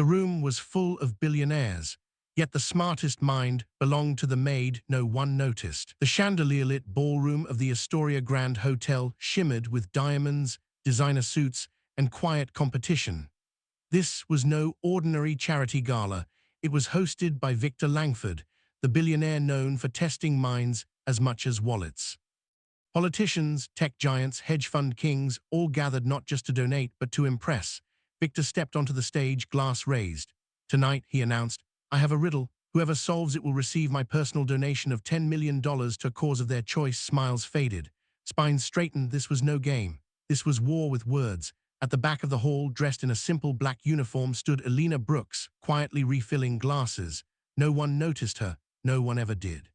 The room was full of billionaires, yet the smartest mind belonged to the maid no one noticed. The chandelier-lit ballroom of the Astoria Grand Hotel shimmered with diamonds, designer suits, and quiet competition. This was no ordinary charity gala. It was hosted by Victor Langford, the billionaire known for testing minds as much as wallets. Politicians, tech giants, hedge fund kings all gathered not just to donate but to impress. Victor stepped onto the stage, glass raised. "Tonight," he announced, "I have a riddle. Whoever solves it will receive my personal donation of $10 million to a cause of their choice." Smiles faded. Spines straightened. This was no game. This was war with words. At the back of the hall, dressed in a simple black uniform, stood Elena Brooks, quietly refilling glasses. No one noticed her. No one ever did.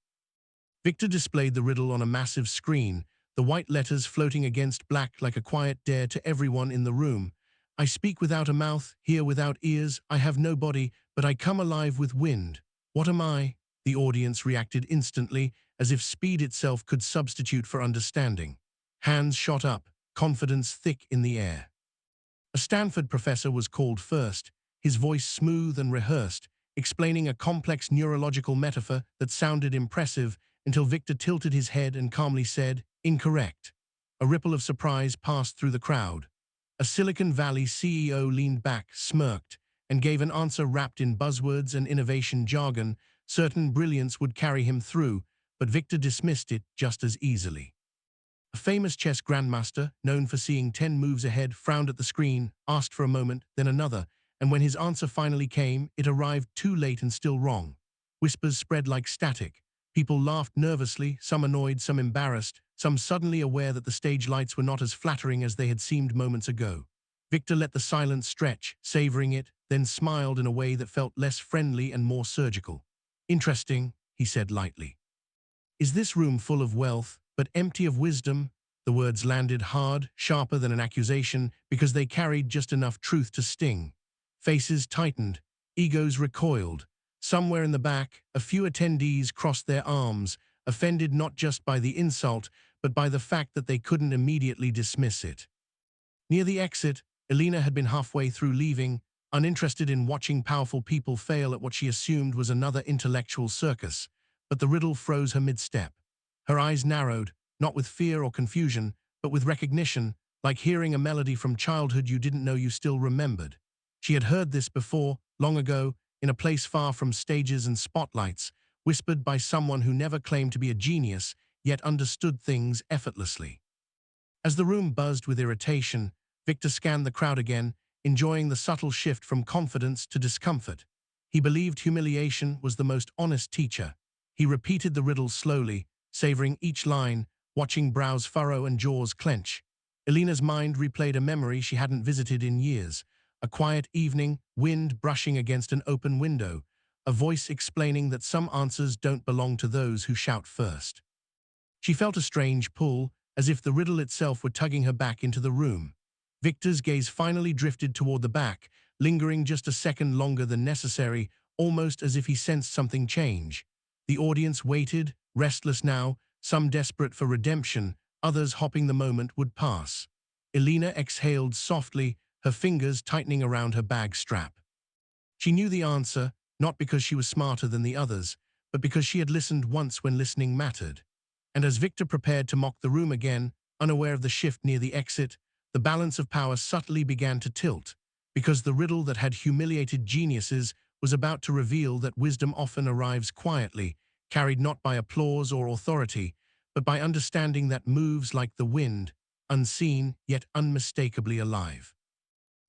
Victor displayed the riddle on a massive screen, the white letters floating against black like a quiet dare to everyone in the room. "I speak without a mouth, hear without ears, I have no body, but I come alive with wind. What am I?" The audience reacted instantly, as if speed itself could substitute for understanding. Hands shot up, confidence thick in the air. A Stanford professor was called first, his voice smooth and rehearsed, explaining a complex neurological metaphor that sounded impressive until Victor tilted his head and calmly said, "Incorrect." A ripple of surprise passed through the crowd. A Silicon Valley CEO leaned back, smirked, and gave an answer wrapped in buzzwords and innovation jargon. Certain brilliance would carry him through, but Victor dismissed it just as easily. A famous chess grandmaster, known for seeing 10 moves ahead, frowned at the screen, asked for a moment, then another, and when his answer finally came, it arrived too late and still wrong. Whispers spread like static. People laughed nervously, some annoyed, some embarrassed, some suddenly aware that the stage lights were not as flattering as they had seemed moments ago. Victor let the silence stretch, savoring it, then smiled in a way that felt less friendly and more surgical. "Interesting," he said lightly. "Is this room full of wealth, but empty of wisdom?" The words landed hard, sharper than an accusation, because they carried just enough truth to sting. Faces tightened, egos recoiled. Somewhere in the back, a few attendees crossed their arms, offended not just by the insult, but by the fact that they couldn't immediately dismiss it. Near the exit, Elena had been halfway through leaving, uninterested in watching powerful people fail at what she assumed was another intellectual circus, but the riddle froze her mid-step. Her eyes narrowed, not with fear or confusion, but with recognition, like hearing a melody from childhood you didn't know you still remembered. She had heard this before, long ago, in a place far from stages and spotlights, whispered by someone who never claimed to be a genius, yet understood things effortlessly. As the room buzzed with irritation, Victor scanned the crowd again, enjoying the subtle shift from confidence to discomfort. He believed humiliation was the most honest teacher. He repeated the riddle slowly, savoring each line, watching brows furrow and jaws clench. Elena's mind replayed a memory she hadn't visited in years. A quiet evening, wind brushing against an open window, a voice explaining that some answers don't belong to those who shout first. She felt a strange pull, as if the riddle itself were tugging her back into the room. Victor's gaze finally drifted toward the back, lingering just a second longer than necessary, almost as if he sensed something change. The audience waited, restless now, some desperate for redemption, others hoping the moment would pass. Elena exhaled softly, her fingers tightening around her bag strap. She knew the answer, not because she was smarter than the others, but because she had listened once when listening mattered. And as Victor prepared to mock the room again, unaware of the shift near the exit, the balance of power subtly began to tilt, because the riddle that had humiliated geniuses was about to reveal that wisdom often arrives quietly, carried not by applause or authority, but by understanding that moves like the wind, unseen yet unmistakably alive.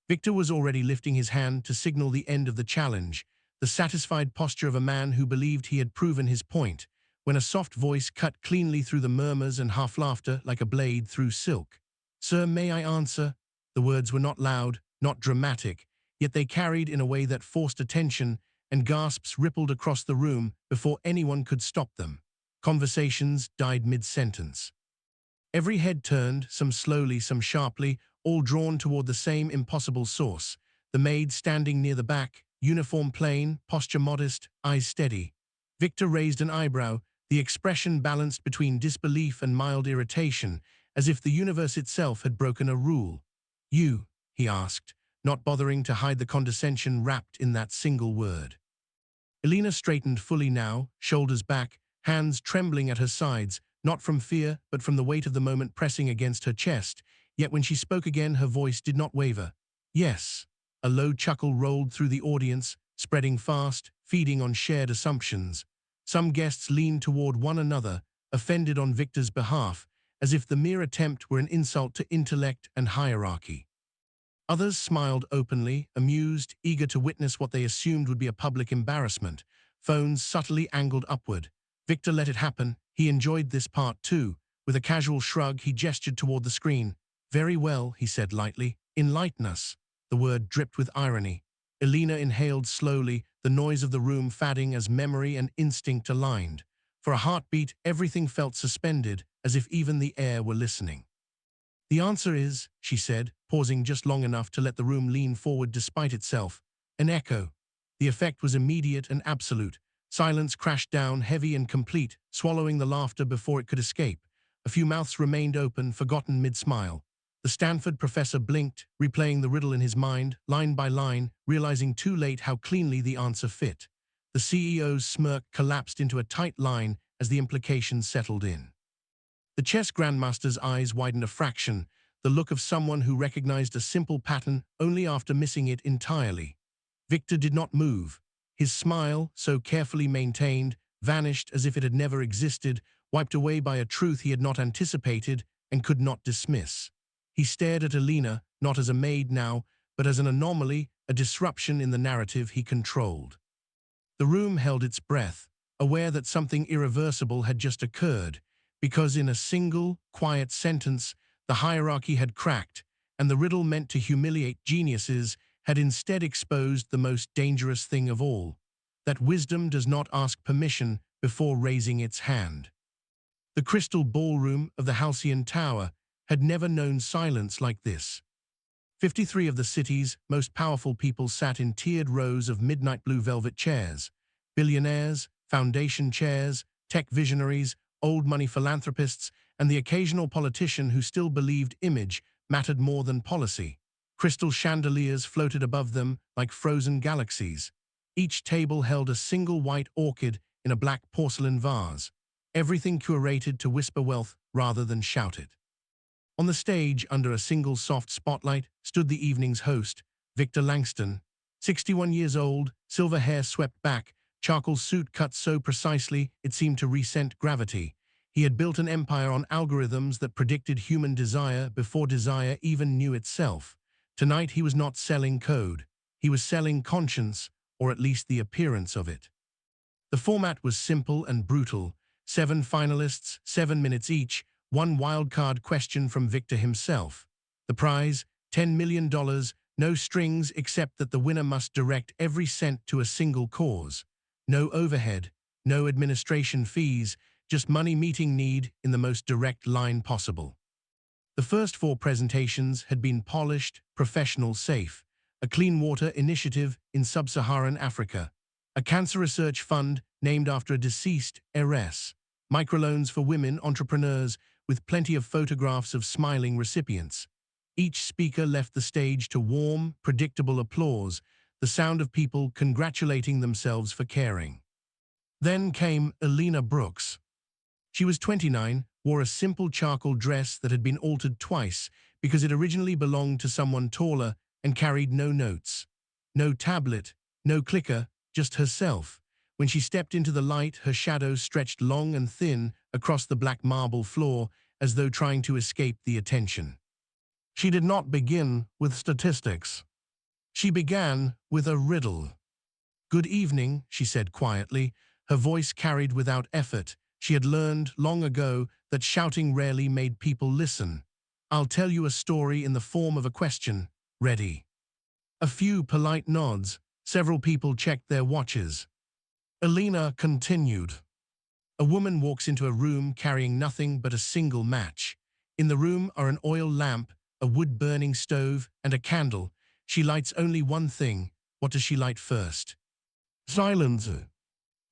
Victor was already lifting his hand to signal the end of the challenge, the satisfied posture of a man who believed he had proven his point, when a soft voice cut cleanly through the murmurs and half-laughter like a blade through silk. "Sir, may I answer?" The words were not loud, not dramatic, yet they carried in a way that forced attention, and gasps rippled across the room before anyone could stop them. Conversations died mid-sentence. Every head turned, some slowly, some sharply, all drawn toward the same impossible source. The maid standing near the back, uniform plain, posture modest, eyes steady. Victor raised an eyebrow, the expression balanced between disbelief and mild irritation, as if the universe itself had broken a rule. "You," he asked, not bothering to hide the condescension wrapped in that single word. Elena straightened fully now, shoulders back, hands trembling at her sides, not from fear, but from the weight of the moment pressing against her chest. Yet when she spoke again, her voice did not waver. Yes. A low chuckle rolled through the audience, spreading fast, feeding on shared assumptions. Some guests leaned toward one another, offended on Victor's behalf, as if the mere attempt were an insult to intellect and hierarchy. Others smiled openly, amused, eager to witness what they assumed would be a public embarrassment, phones subtly angled upward. Victor let it happen. He enjoyed this part too. With a casual shrug, he gestured toward the screen. "Very well," he said lightly. "Enlighten us." The word dripped with irony. Elena inhaled slowly, the noise of the room fading as memory and instinct aligned. For a heartbeat, everything felt suspended, as if even the air were listening. "The answer is," she said, pausing just long enough to let the room lean forward despite itself, an echo. The effect was immediate and absolute. Silence crashed down, heavy and complete, swallowing the laughter before it could escape. A few mouths remained open, forgotten mid-smile. The Stanford professor blinked, replaying the riddle in his mind, line by line, realizing too late how cleanly the answer fit. The CEO's smirk collapsed into a tight line as the implications settled in. The chess grandmaster's eyes widened a fraction, the look of someone who recognized a simple pattern only after missing it entirely. Victor did not move. His smile, so carefully maintained, vanished as if it had never existed, wiped away by a truth he had not anticipated and could not dismiss. He stared at Elena, not as a maid now, but as an anomaly, a disruption in the narrative he controlled. The room held its breath, aware that something irreversible had just occurred, because in a single, quiet sentence, the hierarchy had cracked, and the riddle meant to humiliate geniuses had instead exposed the most dangerous thing of all, that wisdom does not ask permission before raising its hand. The crystal ballroom of the Halcyon Tower had never known silence like this. 53 of the city's most powerful people sat in tiered rows of midnight blue velvet chairs. Billionaires, foundation chairs, tech visionaries, old money philanthropists, and the occasional politician who still believed image mattered more than policy. Crystal chandeliers floated above them like frozen galaxies. Each table held a single white orchid in a black porcelain vase, everything curated to whisper wealth rather than shout it. On the stage, under a single soft spotlight, stood the evening's host, Victor Langston. 61 years old, silver hair swept back, charcoal suit cut so precisely it seemed to resent gravity. He had built an empire on algorithms that predicted human desire before desire even knew itself. Tonight he was not selling code. He was selling conscience, or at least the appearance of it. The format was simple and brutal. 7 finalists, 7 minutes each, one wildcard question from Victor himself. The prize, $10 million, no strings except that the winner must direct every cent to a single cause. No overhead, no administration fees, just money meeting need in the most direct line possible. The first 4 presentations had been polished, professional, safe. A clean water initiative in sub-Saharan Africa. A cancer research fund named after a deceased heiress. Microloans for women entrepreneurs with plenty of photographs of smiling recipients. Each speaker left the stage to warm, predictable applause, the sound of people congratulating themselves for caring. Then came Elena Brooks. She was 29, wore a simple charcoal dress that had been altered twice because it originally belonged to someone taller, and carried no notes. No tablet, no clicker, just herself. When she stepped into the light, her shadow stretched long and thin across the black marble floor as though trying to escape the attention. She did not begin with statistics. She began with a riddle. "Good evening," she said quietly, her voice carried without effort. She had learned long ago that shouting rarely made people listen. "I'll tell you a story in the form of a question. Ready?" A few polite nods. Several people checked their watches. Elena continued. A woman walks into a room carrying nothing but a single match. In the room are an oil lamp, a wood-burning stove, and a candle. She lights only one thing. What does she light first? Silence.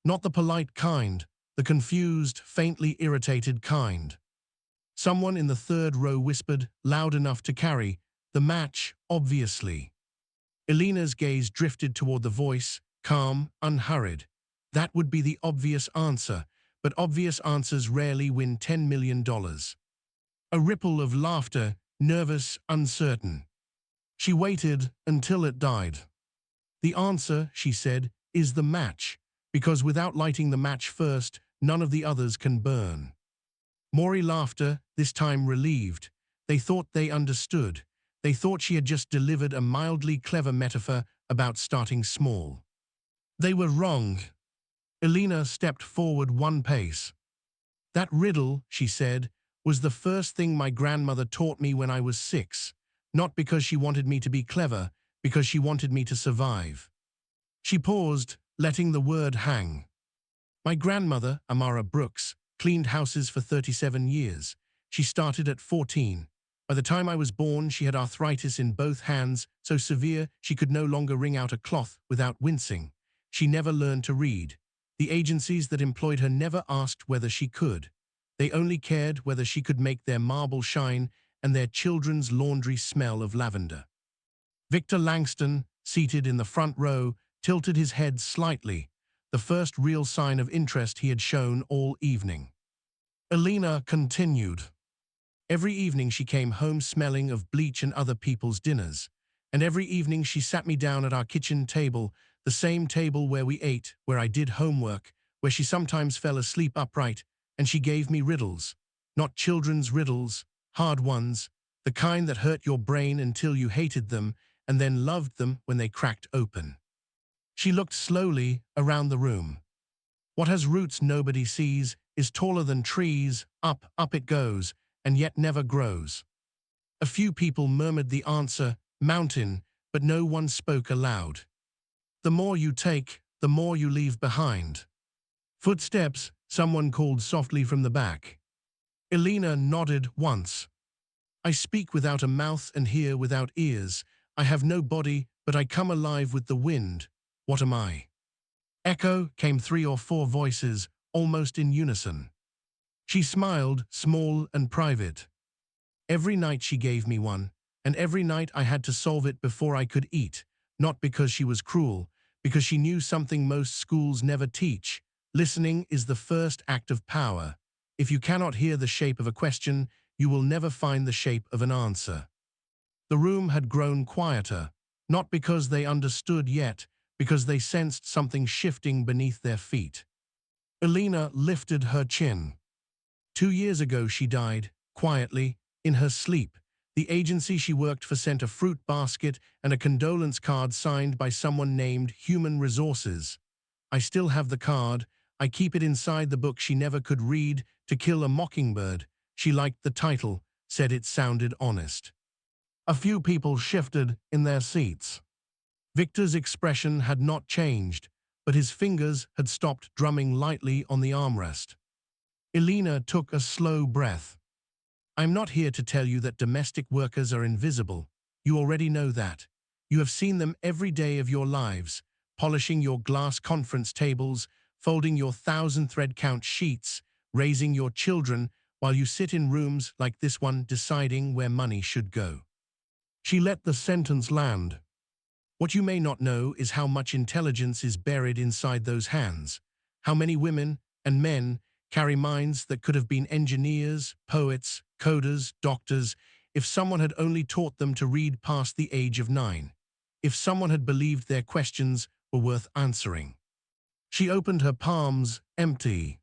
Not the polite kind, the confused, faintly irritated kind. Someone in the third row whispered, loud enough to carry, "The match, obviously." Elena's gaze drifted toward the voice, calm, unhurried. That would be the obvious answer, but obvious answers rarely win $10 million. A ripple of laughter, nervous, uncertain. She waited until it died. The answer, she said, is the match, because without lighting the match first, none of the others can burn. Maury laughter, this time relieved. They thought they understood. They thought she had just delivered a mildly clever metaphor about starting small. They were wrong. Elena stepped forward one pace. That riddle, she said, was the first thing my grandmother taught me when I was 6, not because she wanted me to be clever, because she wanted me to survive. She paused, letting the word hang. My grandmother, Amara Brooks, cleaned houses for 37 years. She started at 14. By the time I was born, she had arthritis in both hands, so severe she could no longer wring out a cloth without wincing. She never learned to read. The agencies that employed her never asked whether she could. They only cared whether she could make their marble shine and their children's laundry smell of lavender. Victor Langston, seated in the front row, tilted his head slightly, the first real sign of interest he had shown all evening. Elena continued. Every evening she came home smelling of bleach and other people's dinners, and every evening she sat me down at our kitchen table, the same table where we ate, where I did homework, where she sometimes fell asleep upright, and she gave me riddles. Not children's riddles, hard ones, the kind that hurt your brain until you hated them and then loved them when they cracked open. She looked slowly around the room. What has roots nobody sees is taller than trees, up, up it goes, and yet never grows. A few people murmured the answer, mountain, but no one spoke aloud. The more you take, the more you leave behind. Footsteps, someone called softly from the back. Elena nodded once. I speak without a mouth and hear without ears. I have no body, but I come alive with the wind. What am I? Echo came 3 or 4 voices, almost in unison. She smiled, small and private. Every night she gave me one, and every night I had to solve it before I could eat, not because she was cruel, because she knew something most schools never teach. Listening is the first act of power. If you cannot hear the shape of a question, you will never find the shape of an answer. The room had grown quieter, not because they understood yet, because they sensed something shifting beneath their feet. Elena lifted her chin. 2 years ago she died, quietly, in her sleep. The agency she worked for sent a fruit basket and a condolence card signed by someone named Human Resources. I still have the card. I keep it inside the book she never could read, To Kill a Mockingbird. She liked the title, said it sounded honest. A few people shifted in their seats. Victor's expression had not changed, but his fingers had stopped drumming lightly on the armrest. Elena took a slow breath. I'm not here to tell you that domestic workers are invisible. You already know that. You have seen them every day of your lives, polishing your glass conference tables, folding your 1,000-thread-count sheets, raising your children while you sit in rooms like this one deciding where money should go. She let the sentence land. What you may not know is how much intelligence is buried inside those hands, how many women and men carry minds that could have been engineers, poets, coders, doctors, if someone had only taught them to read past the age of 9, if someone had believed their questions were worth answering. She opened her palms, empty.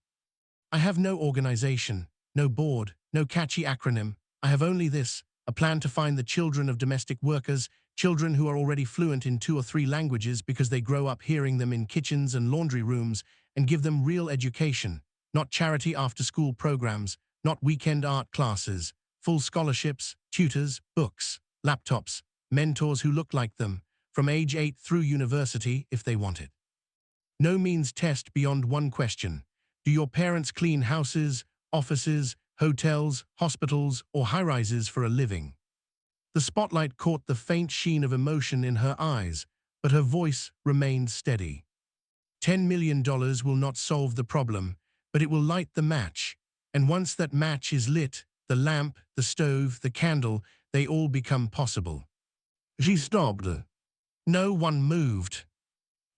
I have no organization, no board, no catchy acronym. I have only this, a plan to find the children of domestic workers, children who are already fluent in 2 or 3 languages because they grow up hearing them in kitchens and laundry rooms, and give them real education, not charity after-school programs, not weekend art classes, full scholarships, tutors, books, laptops, mentors who look like them, from age 8 through university if they want it. No means test beyond one question. Do your parents clean houses, offices, hotels, hospitals, or high-rises for a living? The spotlight caught the faint sheen of emotion in her eyes, but her voice remained steady. $10 million will not solve the problem, but it will light the match. And once that match is lit, the lamp, the stove, the candle, they all become possible. She stopped. No one moved.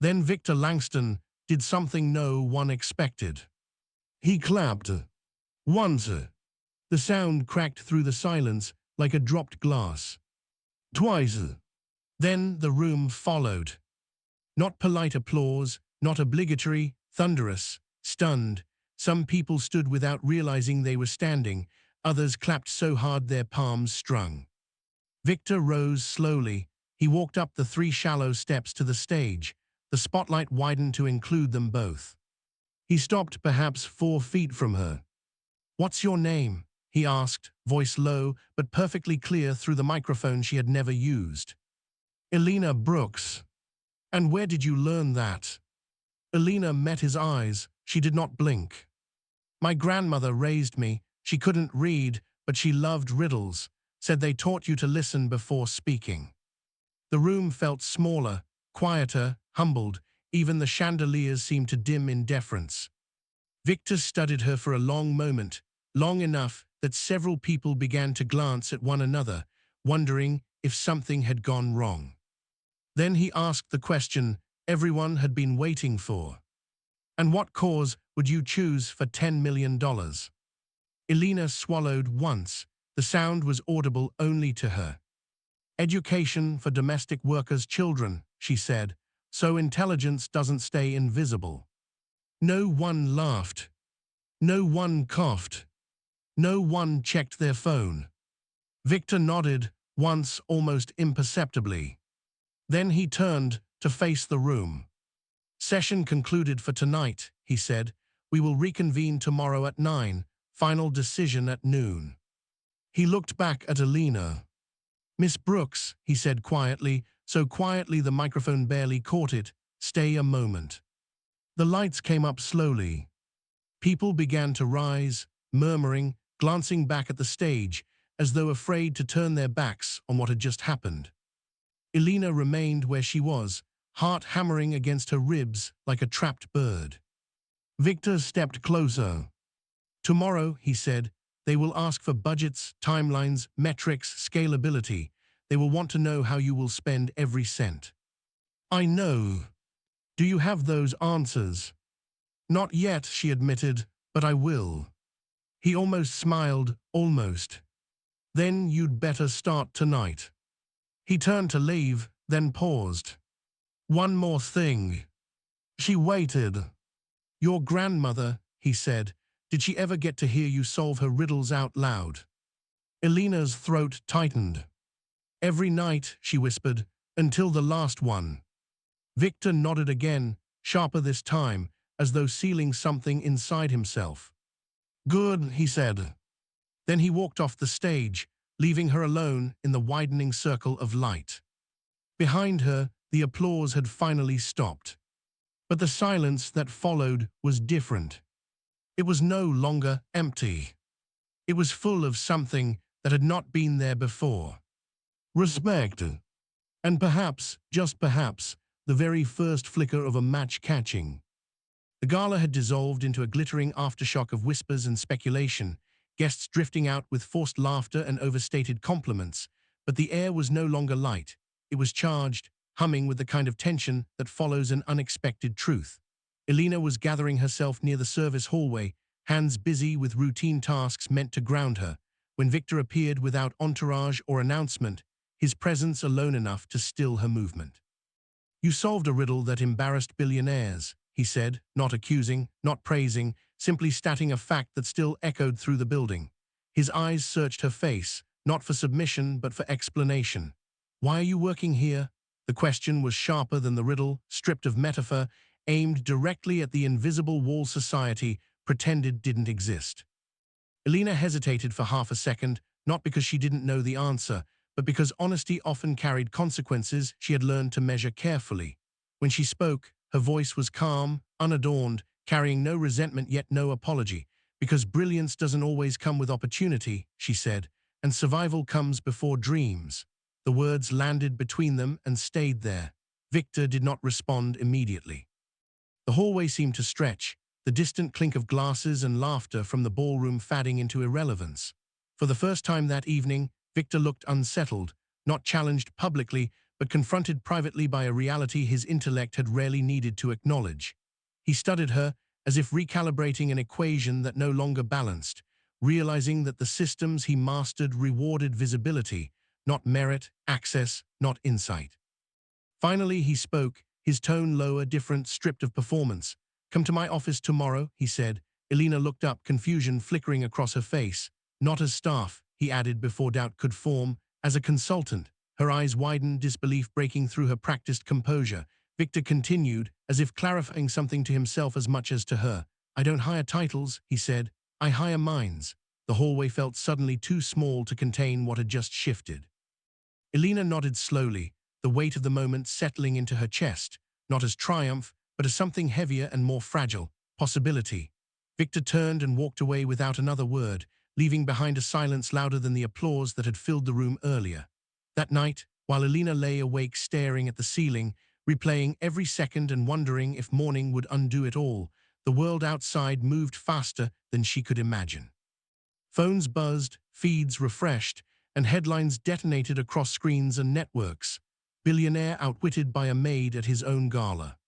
Then Victor Langston did something no one expected. He clapped. Once. The sound cracked through the silence like a dropped glass. Twice. Then the room followed. Not polite applause, not obligatory, thunderous, stunned. Some people stood without realizing they were standing, others clapped so hard their palms strung. Victor rose slowly. He walked up the 3 shallow steps to the stage. The spotlight widened to include them both. He stopped perhaps 4 feet from her. "What's your name?" he asked, voice low but perfectly clear through the microphone she had never used. "Elena Brooks." "And where did you learn that?" Elena met his eyes. She did not blink. "My grandmother raised me. She couldn't read, but she loved riddles. Said they taught you to listen before speaking." The room felt smaller, quieter, humbled. Even the chandeliers seemed to dim in deference. Victor studied her for a long moment, long enough that several people began to glance at one another, wondering if something had gone wrong. Then he asked the question everyone had been waiting for. "And what cause would you choose for $10 million? Elena swallowed once. The sound was audible only to her. "Education for domestic workers' children," she said, "so intelligence doesn't stay invisible." No one laughed. No one coughed. No one checked their phone. Victor nodded, once almost imperceptibly. Then he turned to face the room. "Session concluded for tonight," he said. "We will reconvene tomorrow at 9, final decision at noon." He looked back at Elena. "Miss Brooks," he said quietly, so quietly the microphone barely caught it, "stay a moment." The lights came up slowly. People began to rise, murmuring, glancing back at the stage, as though afraid to turn their backs on what had just happened. Elena remained where she was, heart hammering against her ribs like a trapped bird. Victor stepped closer. "Tomorrow," he said, "they will ask for budgets, timelines, metrics, scalability. They will want to know how you will spend every cent." "I know. Do you have those answers?" "Not yet," she admitted, "but I will." He almost smiled, almost. "Then you'd better start tonight." He turned to leave, then paused. "One more thing." She waited. "Your grandmother," he said, "did she ever get to hear you solve her riddles out loud?" Elena's throat tightened. "Every night," she whispered, "until the last one." Victor nodded again, sharper this time, as though sealing something inside himself. "Good," he said. Then he walked off the stage, leaving her alone in the widening circle of light. Behind her, the applause had finally stopped. But the silence that followed was different. It was no longer empty. It was full of something that had not been there before. Respect. And perhaps, just perhaps, the very first flicker of a match catching. The gala had dissolved into a glittering aftershock of whispers and speculation, guests drifting out with forced laughter and overstated compliments, but the air was no longer light. It was charged, humming with the kind of tension that follows an unexpected truth. Elena was gathering herself near the service hallway, hands busy with routine tasks meant to ground her, when Victor appeared without entourage or announcement, his presence alone enough to still her movement. "You solved a riddle that embarrassed billionaires," he said, not accusing, not praising, simply stating a fact that still echoed through the building. His eyes searched her face, not for submission but for explanation. "Why are you working here?" The question was sharper than the riddle, stripped of metaphor, aimed directly at the invisible wall society pretended didn't exist. Elena hesitated for half a second, not because she didn't know the answer, but because honesty often carried consequences she had learned to measure carefully. When she spoke, her voice was calm, unadorned, carrying no resentment yet no apology. "Because brilliance doesn't always come with opportunity," she said, "and survival comes before dreams." The words landed between them and stayed there. Victor did not respond immediately. The hallway seemed to stretch, the distant clink of glasses and laughter from the ballroom fading into irrelevance. For the first time that evening, Victor looked unsettled, not challenged publicly, but confronted privately by a reality his intellect had rarely needed to acknowledge. He studied her as if recalibrating an equation that no longer balanced, realizing that the systems he mastered rewarded visibility, not merit, access, not insight. Finally, he spoke, his tone lower, different, stripped of performance. "Come to my office tomorrow," he said. Elena looked up, confusion flickering across her face. "Not as staff," he added before doubt could form, "as a consultant." Her eyes widened, disbelief breaking through her practiced composure. Victor continued, as if clarifying something to himself as much as to her. "I don't hire titles," he said. "I hire minds." The hallway felt suddenly too small to contain what had just shifted. Elena nodded slowly, the weight of the moment settling into her chest, not as triumph, but as something heavier and more fragile, possibility. Victor turned and walked away without another word, leaving behind a silence louder than the applause that had filled the room earlier. That night, while Elena lay awake staring at the ceiling, replaying every second and wondering if morning would undo it all, the world outside moved faster than she could imagine. Phones buzzed, feeds refreshed, and headlines detonated across screens and networks. Billionaire outwitted by a maid at his own gala.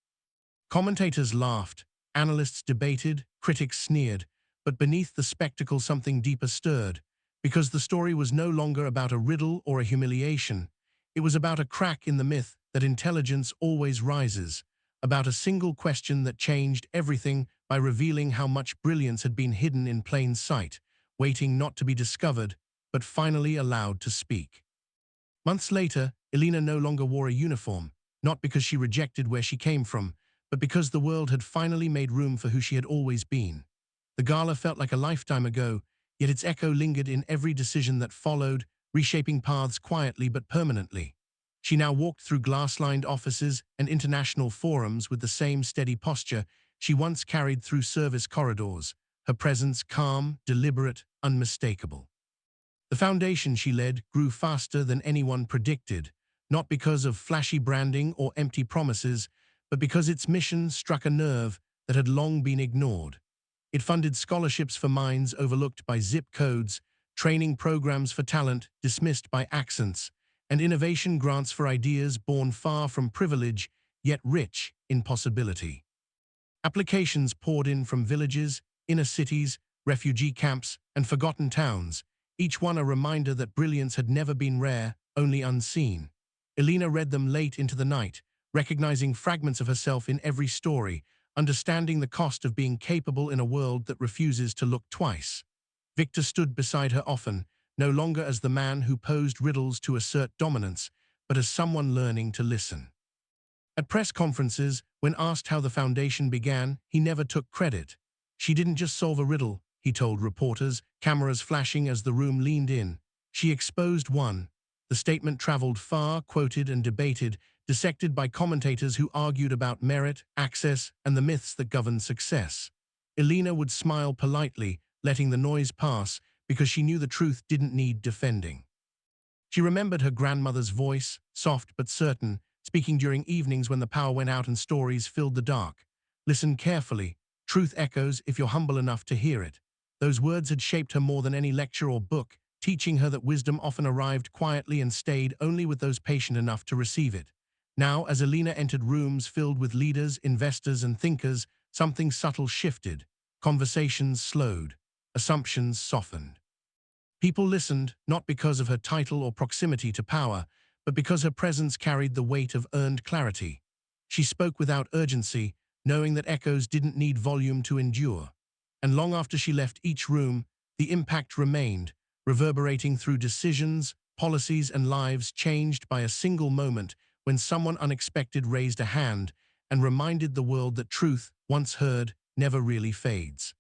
Commentators laughed, analysts debated, critics sneered, but beneath the spectacle something deeper stirred, because the story was no longer about a riddle or a humiliation. It was about a crack in the myth that intelligence always rises, about a single question that changed everything by revealing how much brilliance had been hidden in plain sight, waiting not to be discovered, but finally allowed to speak. Months later, Elena no longer wore a uniform, not because she rejected where she came from, but because the world had finally made room for who she had always been. The gala felt like a lifetime ago, yet its echo lingered in every decision that followed, reshaping paths quietly but permanently. She now walked through glass-lined offices and international forums with the same steady posture she once carried through service corridors, her presence calm, deliberate, unmistakable. The foundation she led grew faster than anyone predicted, not because of flashy branding or empty promises, but because its mission struck a nerve that had long been ignored. It funded scholarships for minds overlooked by zip codes, training programs for talent dismissed by accents, and innovation grants for ideas born far from privilege, yet rich in possibility. Applications poured in from villages, inner cities, refugee camps, and forgotten towns, each one a reminder that brilliance had never been rare, only unseen. Elena read them late into the night, recognizing fragments of herself in every story, understanding the cost of being capable in a world that refuses to look twice. Victor stood beside her often, no longer as the man who posed riddles to assert dominance, but as someone learning to listen. At press conferences, when asked how the foundation began, he never took credit. "She didn't just solve a riddle," he told reporters, cameras flashing as the room leaned in. "She exposed one." The statement traveled far, quoted and debated, dissected by commentators who argued about merit, access, and the myths that govern success. Elena would smile politely, letting the noise pass, because she knew the truth didn't need defending. She remembered her grandmother's voice, soft but certain, speaking during evenings when the power went out and stories filled the dark. "Listen carefully. Truth echoes if you're humble enough to hear it." Those words had shaped her more than any lecture or book, teaching her that wisdom often arrived quietly and stayed only with those patient enough to receive it. Now, as Elena entered rooms filled with leaders, investors, and thinkers, something subtle shifted. Conversations slowed. Assumptions softened. People listened, not because of her title or proximity to power, but because her presence carried the weight of earned clarity. She spoke without urgency, knowing that echoes didn't need volume to endure. And long after she left each room, the impact remained, reverberating through decisions, policies, and lives changed by a single moment when someone unexpected raised a hand and reminded the world that truth, once heard, never really fades.